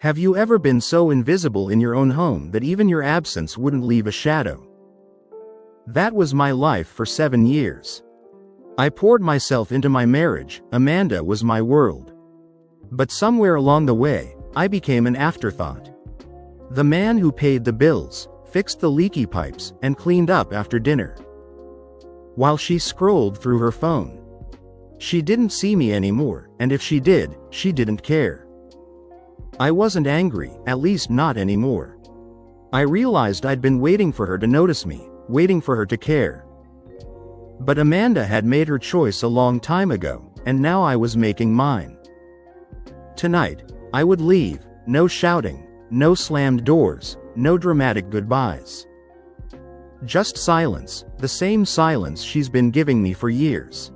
Have you ever been so invisible in your own home that even your absence wouldn't leave a shadow? That was my life for 7 years. I poured myself into my marriage, Amanda was my world. But somewhere along the way, I became an afterthought. The man who paid the bills, fixed the leaky pipes, and cleaned up after dinner. While she scrolled through her phone. She didn't see me anymore, and if she did, she didn't care. I wasn't angry, at least not anymore. I realized I'd been waiting for her to notice me, waiting for her to care. But Amanda had made her choice a long time ago, and now I was making mine. Tonight, I would leave, no shouting, no slammed doors, no dramatic goodbyes. Just silence, the same silence she's been giving me for years.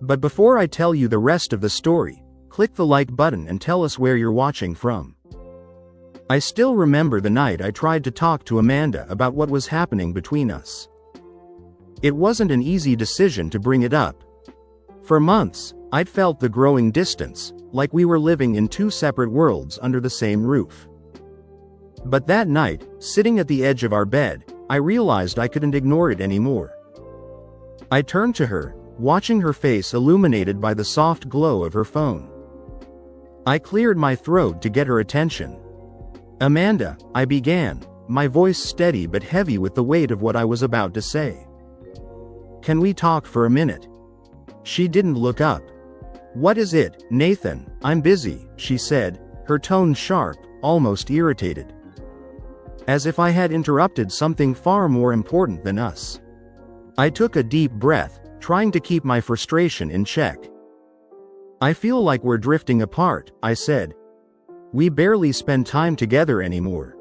But before I tell you the rest of the story, click the like button and tell us where you're watching from. I still remember the night I tried to talk to Amanda about what was happening between us. It wasn't an easy decision to bring it up. For months, I'd felt the growing distance, like we were living in two separate worlds under the same roof. But that night, sitting at the edge of our bed, I realized I couldn't ignore it anymore. I turned to her, watching her face illuminated by the soft glow of her phone. I cleared my throat to get her attention. "Amanda," I began, my voice steady but heavy with the weight of what I was about to say. "Can we talk for a minute?" She didn't look up. "What is it, Nathan? I'm busy," she said, her tone sharp, almost irritated. As if I had interrupted something far more important than us. I took a deep breath, trying to keep my frustration in check. "I feel like we're drifting apart," I said. "We barely spend time together anymore.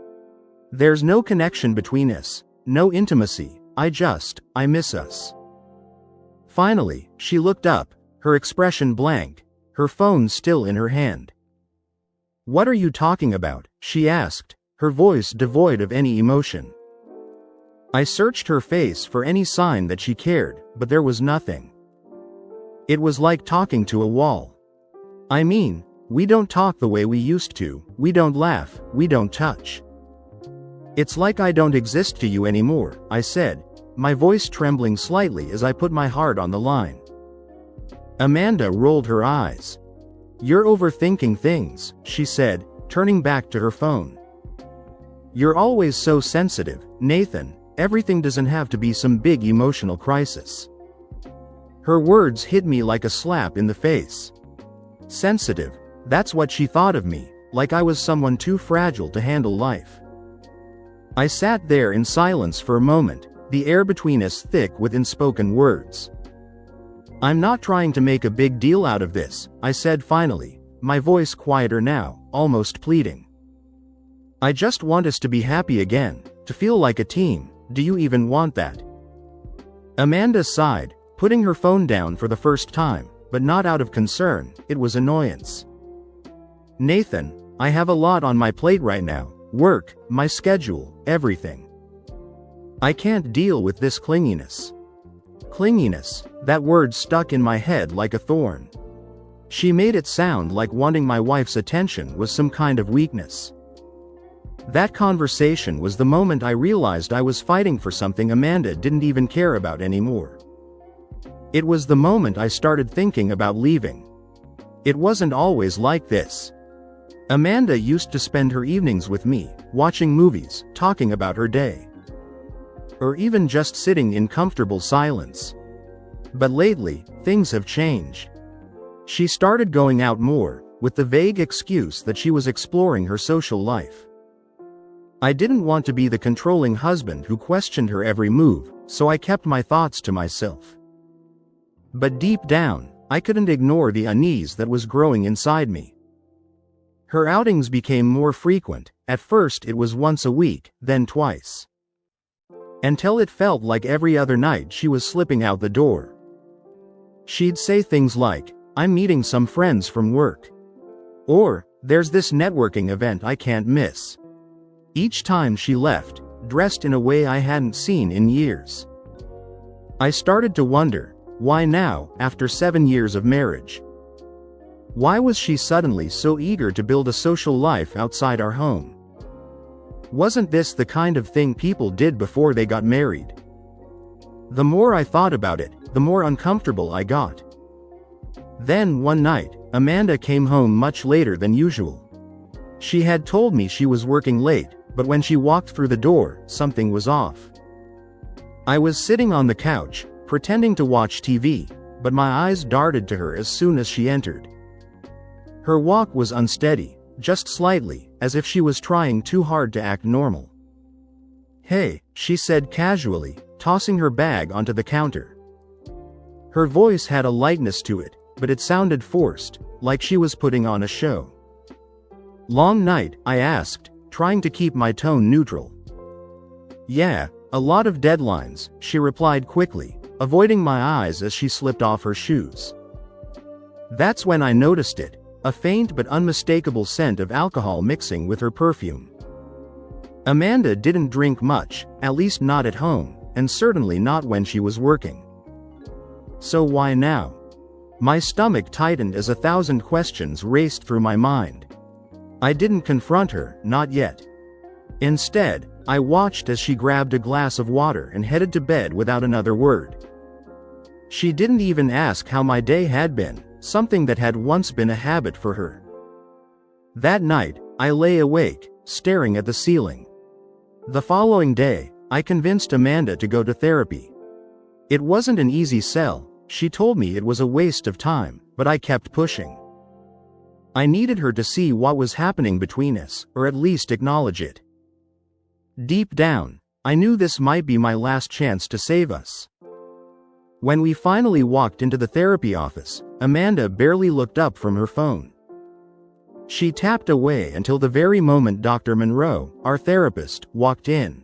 There's no connection between us, no intimacy, I miss us." Finally, she looked up, her expression blank, her phone still in her hand. "What are you talking about?" she asked, her voice devoid of any emotion. I searched her face for any sign that she cared, but there was nothing. It was like talking to a wall. "I mean, we don't talk the way we used to, we don't laugh, we don't touch. It's like I don't exist to you anymore," I said, my voice trembling slightly as I put my heart on the line. Amanda rolled her eyes. "You're overthinking things," she said, turning back to her phone. "You're always so sensitive, Nathan, everything doesn't have to be some big emotional crisis." Her words hit me like a slap in the face. Sensitive, that's what she thought of me, like I was someone too fragile to handle life. I sat there in silence for a moment, the air between us thick with unspoken words. "I'm not trying to make a big deal out of this," I said finally, my voice quieter now, almost pleading. "I just want us to be happy again, to feel like a team. Do you even want that?" Amanda sighed, putting her phone down for the first time, but not out of concern, it was annoyance. "Nathan, I have a lot on my plate right now, work, my schedule, everything. I can't deal with this clinginess." Clinginess, that word stuck in my head like a thorn. She made it sound like wanting my wife's attention was some kind of weakness. That conversation was the moment I realized I was fighting for something Amanda didn't even care about anymore. It was the moment I started thinking about leaving. It wasn't always like this. Amanda used to spend her evenings with me, watching movies, talking about her day. Or even just sitting in comfortable silence. But lately, things have changed. She started going out more, with the vague excuse that she was exploring her social life. I didn't want to be the controlling husband who questioned her every move, so I kept my thoughts to myself. But deep down, I couldn't ignore the unease that was growing inside me. Her outings became more frequent. At first it was once a week, then twice. Until it felt like every other night she was slipping out the door. She'd say things like, "I'm meeting some friends from work." Or, "There's this networking event I can't miss." Each time she left, dressed in a way I hadn't seen in years. I started to wonder, why now, after 7 years of marriage? Why was she suddenly so eager to build a social life outside our home? Wasn't this the kind of thing people did before they got married? The more I thought about it, the more uncomfortable I got. Then one night, Amanda came home much later than usual. She had told me she was working late, but when she walked through the door, something was off. I was sitting on the couch, pretending to watch TV, but my eyes darted to her as soon as she entered. Her walk was unsteady, just slightly, as if she was trying too hard to act normal. "Hey," she said casually, tossing her bag onto the counter. Her voice had a lightness to it, but it sounded forced, like she was putting on a show. "Long night?" I asked, trying to keep my tone neutral. "Yeah, a lot of deadlines," she replied quickly, avoiding my eyes as she slipped off her shoes. That's when I noticed it, a faint but unmistakable scent of alcohol mixing with her perfume. Amanda didn't drink much, at least not at home, and certainly not when she was working. So why now? My stomach tightened as 1,000 questions raced through my mind. I didn't confront her, not yet. Instead, I watched as she grabbed a glass of water and headed to bed without another word. She didn't even ask how my day had been, something that had once been a habit for her. That night, I lay awake, staring at the ceiling. The following day, I convinced Amanda to go to therapy. It wasn't an easy sell. She told me it was a waste of time, but I kept pushing. I needed her to see what was happening between us, or at least acknowledge it. Deep down, I knew this might be my last chance to save us. When we finally walked into the therapy office, Amanda barely looked up from her phone. She tapped away until the very moment Dr. Monroe, our therapist, walked in.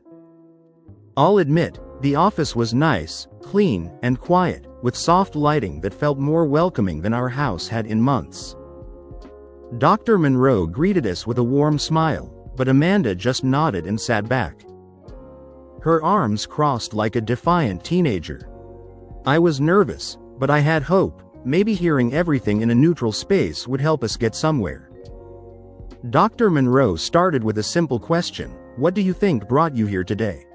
I'll admit, the office was nice, clean, and quiet, with soft lighting that felt more welcoming than our house had in months. Dr. Monroe greeted us with a warm smile, but Amanda just nodded and sat back. Her arms crossed like a defiant teenager. I was nervous, but I had hope. Maybe hearing everything in a neutral space would help us get somewhere. Dr. Monroe started with a simple question: "What do you think brought you here today?"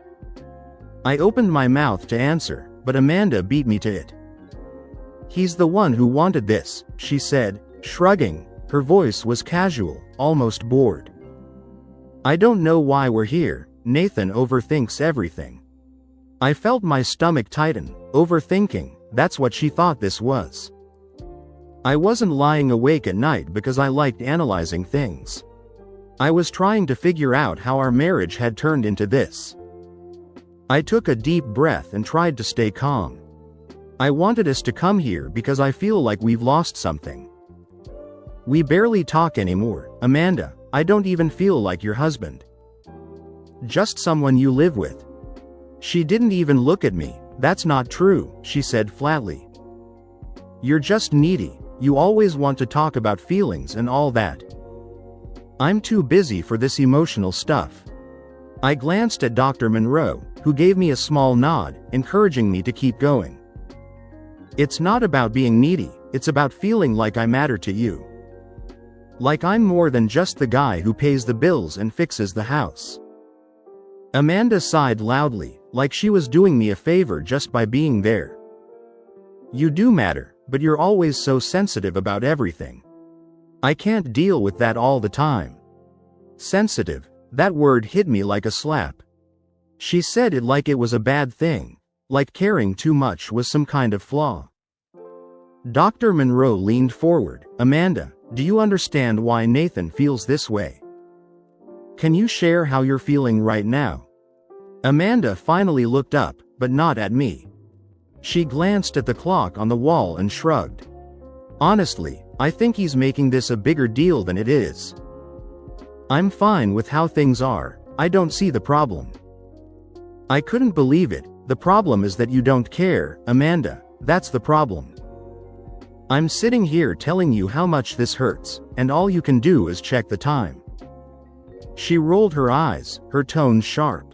I opened my mouth to answer, but Amanda beat me to it. "He's the one who wanted this," she said, shrugging. Her voice was casual, almost bored. "I don't know why we're here. Nathan overthinks everything." I felt my stomach tighten. Overthinking, that's what she thought this was. I wasn't lying awake at night because I liked analyzing things. I was trying to figure out how our marriage had turned into this. I took a deep breath and tried to stay calm. I wanted us to come here because I feel like we've lost something. We barely talk anymore, Amanda. I don't even feel like your husband. Just someone you live with. She didn't even look at me. That's not true, she said flatly. You're just needy. You always want to talk about feelings and all that. I'm too busy for this emotional stuff. I glanced at Dr. Monroe, who gave me a small nod, encouraging me to keep going. It's not about being needy, it's about feeling like I matter to you. Like I'm more than just the guy who pays the bills and fixes the house. Amanda sighed loudly, like she was doing me a favor just by being there. You do matter, but you're always so sensitive about everything. I can't deal with that all the time. Sensitive, that word hit me like a slap. She said it like it was a bad thing, like caring too much was some kind of flaw. Dr. Monroe leaned forward. Amanda, do you understand why Nathan feels this way? Can you share how you're feeling right now? Amanda finally looked up, but not at me. She glanced at the clock on the wall and shrugged. Honestly, I think he's making this a bigger deal than it is. I'm fine with how things are. I don't see the problem. I couldn't believe it. The problem is that you don't care, Amanda. That's the problem. I'm sitting here telling you how much this hurts, and all you can do is check the time. She rolled her eyes, her tone sharp.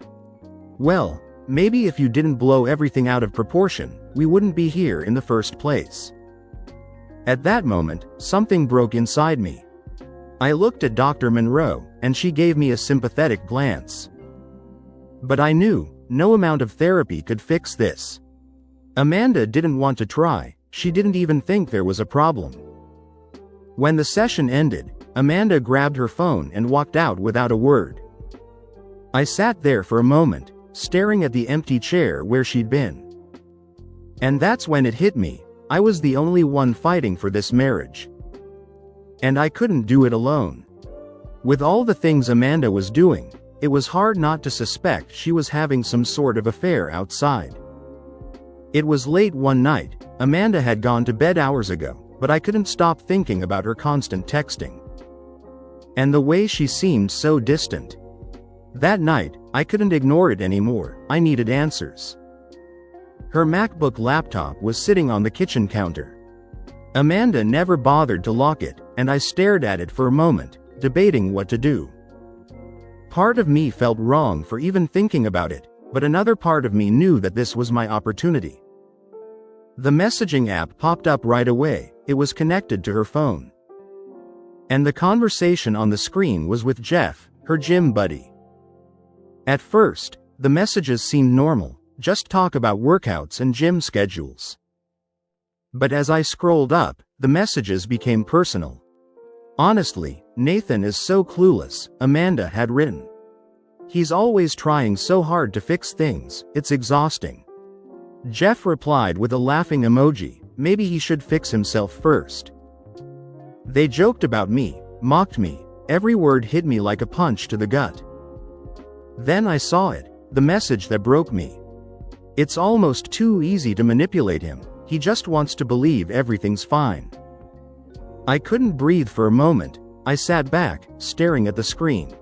Well, maybe if you didn't blow everything out of proportion, we wouldn't be here in the first place. At that moment, something broke inside me. I looked at Dr. Monroe, and she gave me a sympathetic glance. But I knew, no amount of therapy could fix this. Amanda didn't want to try, she didn't even think there was a problem. When the session ended, Amanda grabbed her phone and walked out without a word. I sat there for a moment, staring at the empty chair where she'd been. And that's when it hit me, I was the only one fighting for this marriage. And I couldn't do it alone. With all the things Amanda was doing, it was hard not to suspect she was having some sort of affair outside. It was late one night, Amanda had gone to bed hours ago, but I couldn't stop thinking about her constant texting. And the way she seemed so distant. That night, I couldn't ignore it anymore, I needed answers. Her MacBook laptop was sitting on the kitchen counter. Amanda never bothered to lock it, and I stared at it for a moment, debating what to do. Part of me felt wrong for even thinking about it, but another part of me knew that this was my opportunity. The messaging app popped up right away, it was connected to her phone. And the conversation on the screen was with Jeff, her gym buddy. At first, the messages seemed normal, just talk about workouts and gym schedules. But as I scrolled up, the messages became personal. Honestly, Nathan is so clueless, Amanda had written. He's always trying so hard to fix things, it's exhausting. Jeff replied with a laughing emoji, maybe he should fix himself first. They joked about me, mocked me, every word hit me like a punch to the gut. Then I saw it, the message that broke me. It's almost too easy to manipulate him, he just wants to believe everything's fine. I couldn't breathe for a moment, I sat back, staring at the screen.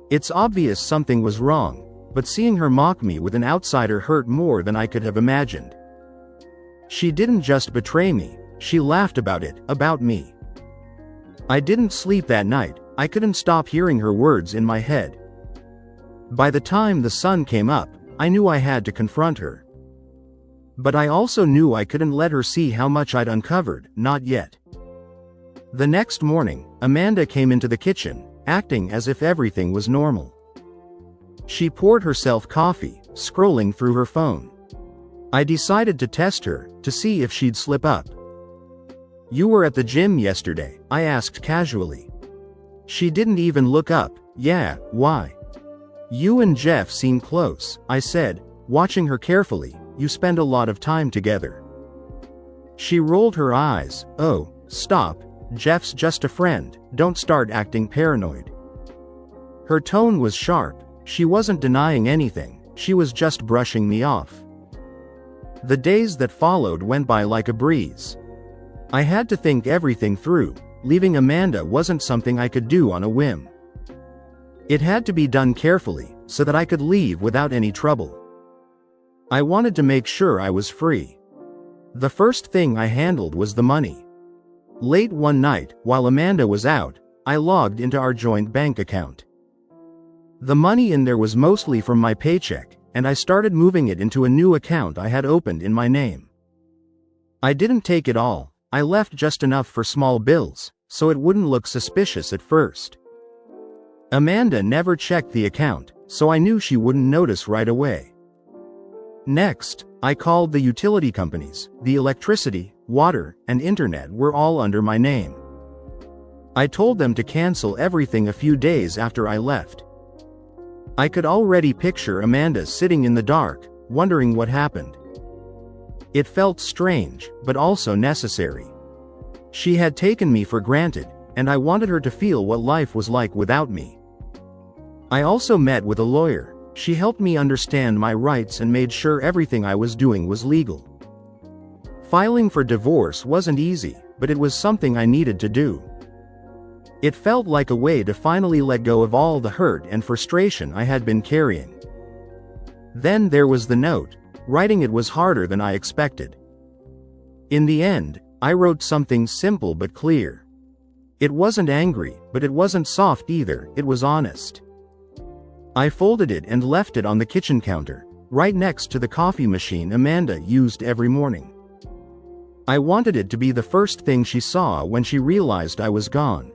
It's obvious something was wrong, but seeing her mock me with an outsider hurt more than I could have imagined. She didn't just betray me, she laughed about it, about me. I didn't sleep that night, I couldn't stop hearing her words in my head. By the time the sun came up, I knew I had to confront her. But I also knew I couldn't let her see how much I'd uncovered, not yet. The next morning, Amanda came into the kitchen, acting as if everything was normal. She poured herself coffee, scrolling through her phone. I decided to test her, to see if she'd slip up. "You were at the gym yesterday?" I asked casually. She didn't even look up. "Yeah, why?" "You and Jeff seem close," I said, watching her carefully. "You spend a lot of time together." She rolled her eyes. "Oh, stop. Jeff's just a friend, don't start acting paranoid." Her tone was sharp, she wasn't denying anything, she was just brushing me off. The days that followed went by like a breeze. I had to think everything through, leaving Amanda wasn't something I could do on a whim. It had to be done carefully, so that I could leave without any trouble. I wanted to make sure I was free. The first thing I handled was the money. Late one night, while Amanda was out, I logged into our joint bank account. The money in there was mostly from my paycheck, and I started moving it into a new account I had opened in my name. I didn't take it all, I left just enough for small bills, so it wouldn't look suspicious at first. Amanda never checked the account, so I knew she wouldn't notice right away. Next, I called the utility companies. The electricity, water, and internet were all under my name. I told them to cancel everything a few days after I left. I could already picture Amanda sitting in the dark, wondering what happened. It felt strange, but also necessary. She had taken me for granted, and I wanted her to feel what life was like without me. I also met with a lawyer. She helped me understand my rights and made sure everything I was doing was legal. Filing for divorce wasn't easy, but it was something I needed to do. It felt like a way to finally let go of all the hurt and frustration I had been carrying. Then there was the note. Writing it was harder than I expected. In the end, I wrote something simple but clear. It wasn't angry, but it wasn't soft either, it was honest. I folded it and left it on the kitchen counter, right next to the coffee machine Amanda used every morning. I wanted it to be the first thing she saw when she realized I was gone.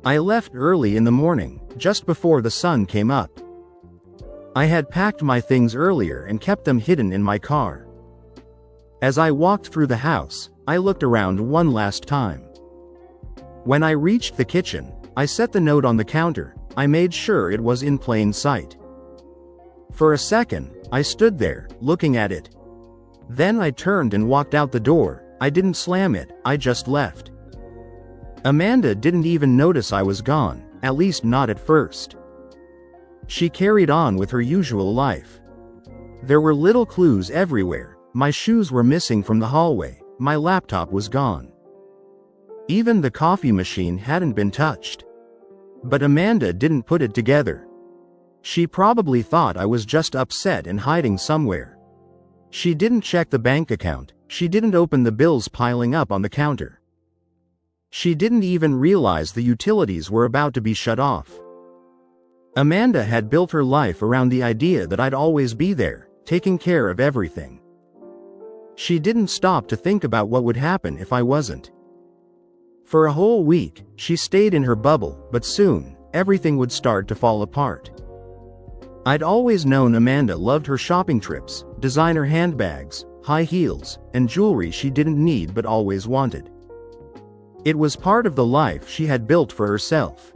I left early in the morning, just before the sun came up. I had packed my things earlier and kept them hidden in my car. As I walked through the house, I looked around one last time. When I reached the kitchen, I set the note on the counter. I made sure it was in plain sight. For a second, I stood there, looking at it. Then I turned and walked out the door. I didn't slam it, I just left. Amanda didn't even notice I was gone, at least not at first. She carried on with her usual life. There were little clues everywhere. My shoes were missing from the hallway. My laptop was gone. Even the coffee machine hadn't been touched. But Amanda didn't put it together. She probably thought I was just upset and hiding somewhere. She didn't check the bank account. She didn't open the bills piling up on the counter. She didn't even realize the utilities were about to be shut off. Amanda had built her life around the idea that I'd always be there, taking care of everything. She didn't stop to think about what would happen if I wasn't. For a whole week, she stayed in her bubble, but soon, everything would start to fall apart. I'd always known Amanda loved her shopping trips, designer handbags, high heels, and jewelry she didn't need but always wanted. It was part of the life she had built for herself.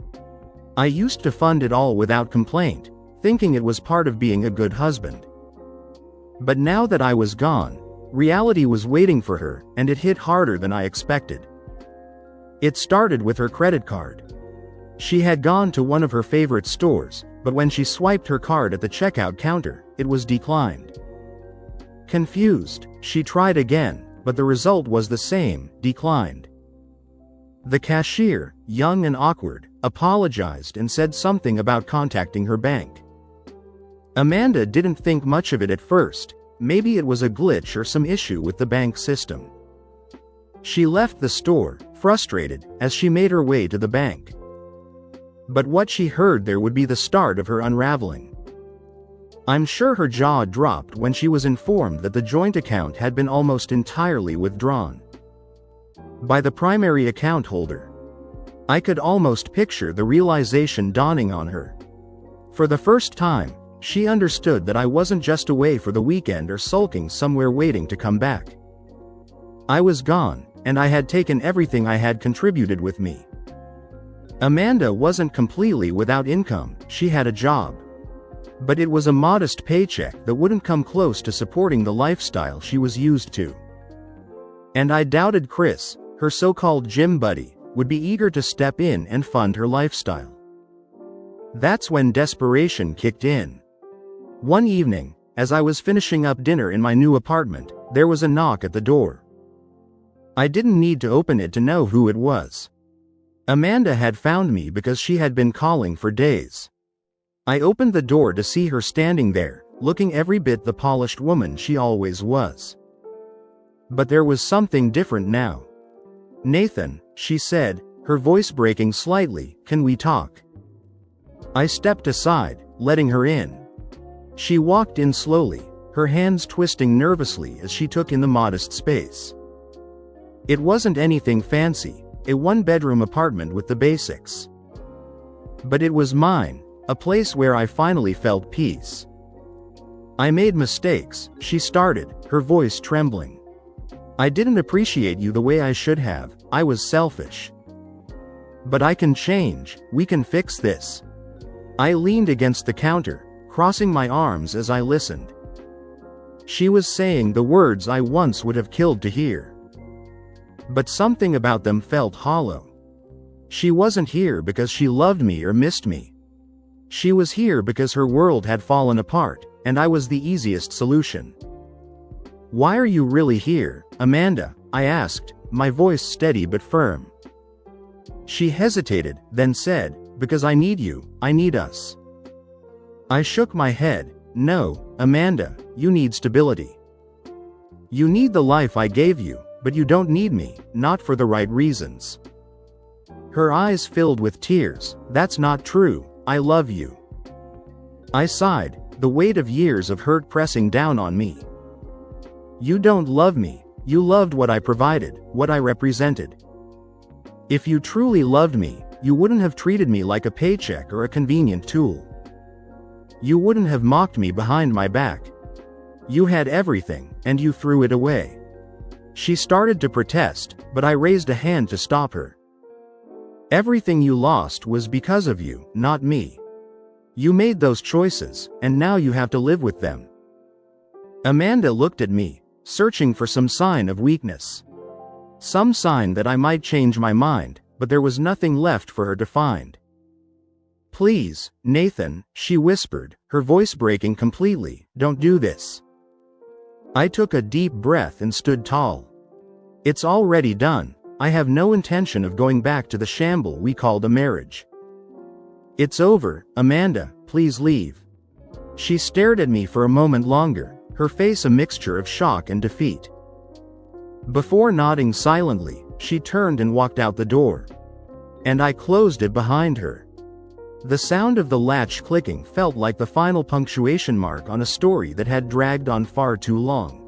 I used to fund it all without complaint, thinking it was part of being a good husband. But now that I was gone, reality was waiting for her, and it hit harder than I expected. It started with her credit card. She had gone to one of her favorite stores, but when she swiped her card at the checkout counter, it was declined. Confused, she tried again, but the result was the same, declined. The cashier, young and awkward, apologized and said something about contacting her bank. Amanda didn't think much of it at first. Maybe it was a glitch or some issue with the bank system. She left the store, frustrated, as she made her way to the bank. But what she heard there would be the start of her unraveling. I'm sure her jaw dropped when she was informed that the joint account had been almost entirely withdrawn by the primary account holder. I could almost picture the realization dawning on her. For the first time, she understood that I wasn't just away for the weekend or sulking somewhere waiting to come back. I was gone, and I had taken everything I had contributed with me. Amanda wasn't completely without income. She had a job. But it was a modest paycheck that wouldn't come close to supporting the lifestyle she was used to. And I doubted Chris, her so-called gym buddy, would be eager to step in and fund her lifestyle. That's when desperation kicked in. One evening, as I was finishing up dinner in my new apartment, there was a knock at the door. I didn't need to open it to know who it was. Amanda had found me because she had been calling for days. I opened the door to see her standing there, looking every bit the polished woman she always was. But there was something different now. "Nathan," she said, her voice breaking slightly, "can we talk?" I stepped aside, letting her in. She walked in slowly, her hands twisting nervously as she took in the modest space. It wasn't anything fancy, a one-bedroom apartment with the basics. But it was mine, a place where I finally felt peace. "I made mistakes," she started, her voice trembling. "I didn't appreciate you the way I should have. I was selfish. But I can change. We can fix this." I leaned against the counter, crossing my arms as I listened. She was saying the words I once would have killed to hear. But something about them felt hollow. She wasn't here because she loved me or missed me. She was here because her world had fallen apart, and I was the easiest solution. "Why are you really here, Amanda?" I asked, my voice steady but firm. She hesitated, then said, "Because I need you, I need us." I shook my head. "No, Amanda, you need stability. You need the life I gave you, but you don't need me, not for the right reasons." Her eyes filled with tears. "That's not true, I love you." I sighed, the weight of years of hurt pressing down on me. "You don't love me, You loved what I provided, what I represented. If you truly loved me, you wouldn't have treated me like a paycheck or a convenient tool. You wouldn't have mocked me behind my back. You had everything, and you threw it away. She started to protest, but I raised a hand to stop her. Everything you lost was because of you, not me. You made those choices, and now you have to live with them. Amanda looked at me, searching for some sign of weakness. Some sign that I might change my mind, but there was nothing left for her to find. Please, Nathan, she whispered, her voice breaking completely, don't do this. I took a deep breath and stood tall. It's already done. I have no intention of going back to the shamble we called a marriage. It's over, Amanda, please leave. She stared at me for a moment longer, her face a mixture of shock and defeat. Before nodding silently, she turned and walked out the door. And I closed it behind her. The sound of the latch clicking felt like the final punctuation mark on a story that had dragged on far too long.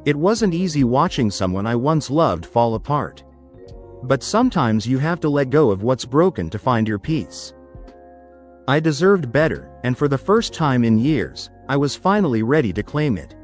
It wasn't easy watching someone I once loved fall apart. But sometimes you have to let go of what's broken to find your peace. I deserved better, and for the first time in years, I was finally ready to claim it.